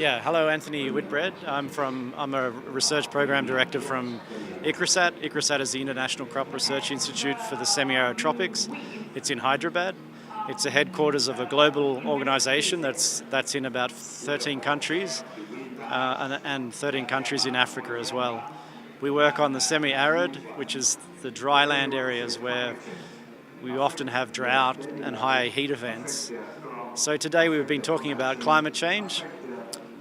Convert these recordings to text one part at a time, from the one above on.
Yeah, hello, Anthony Whitbread. I'm a research program director from ICRISAT. ICRISAT is the International Crop Research Institute for the Semi-Arid Tropics. It's in Hyderabad. It's the headquarters of a global organisation that's in about 13 countries and 13 countries in Africa as well. We work on the semi-arid, which is the dry land areas where we often have drought and high heat events. So today we've been talking about climate change,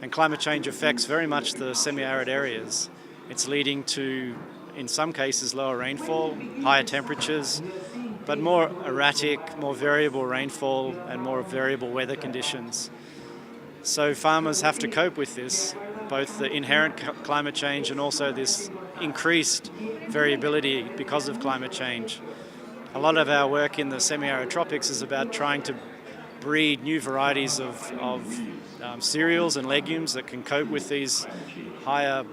and climate change affects very much the semi-arid areas. It's leading to, in some cases, lower rainfall, higher temperatures, but more erratic, more variable rainfall and more variable weather conditions. So farmers have to cope with this, both the inherent climate change and also this increased variability because of climate change. A lot of our work in the semi-arid tropics is about trying to breed new varieties of cereals and legumes that can cope with these higher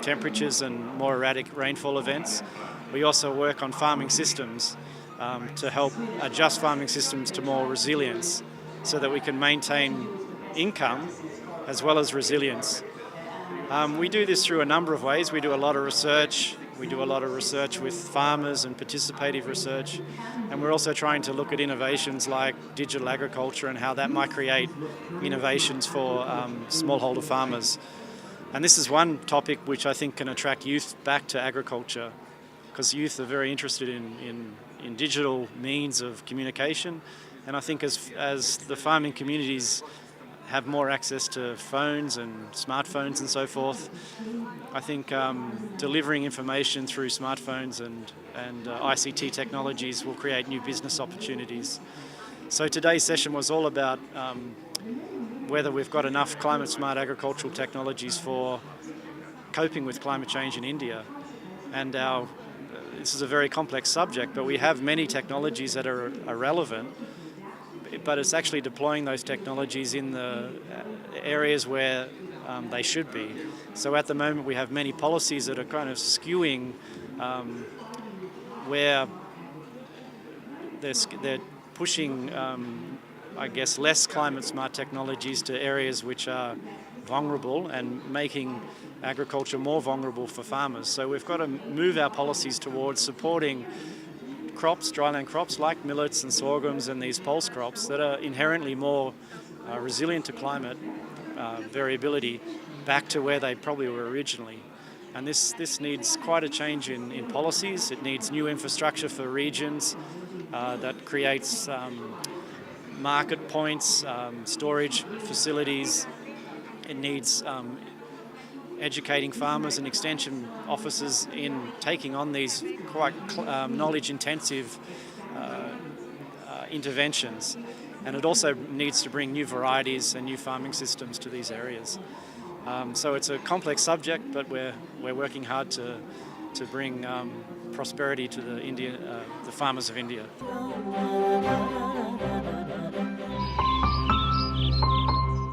temperatures and more erratic rainfall events. We also work on farming systems to help adjust farming systems to more resilience so that we can maintain income as well as resilience. We do this through a number of ways. We do a lot of research. We do a lot of research with farmers and participative research, and we're also trying to look at innovations like digital agriculture and how that might create innovations for smallholder farmers. And this is one topic which I think can attract youth back to agriculture, because youth are very interested in digital means of communication, and I think as the farming communities have more access to phones and smartphones and so forth, I think delivering information through smartphones and ICT technologies will create new business opportunities. So today's session was all about whether we've got enough climate-smart agricultural technologies for coping with climate change in India. And this is a very complex subject, but we have many technologies that are relevant, but it's actually deploying those technologies in the areas where they should be. So at the moment we have many policies that are kind of skewing where they're pushing, I guess, less climate-smart technologies to areas which are vulnerable and making agriculture more vulnerable for farmers. So we've got to move our policies towards supporting crops, dryland crops like millets and sorghums and these pulse crops that are inherently more resilient to climate variability back to where they probably were originally. And this needs quite a change in policies. It needs new infrastructure for regions that creates market points, storage facilities. It needs educating farmers and extension officers in taking on these quite knowledge-intensive interventions. And it also needs to bring new varieties and new farming systems to these areas. So it's a complex subject, but we're working hard to bring prosperity to the farmers of India.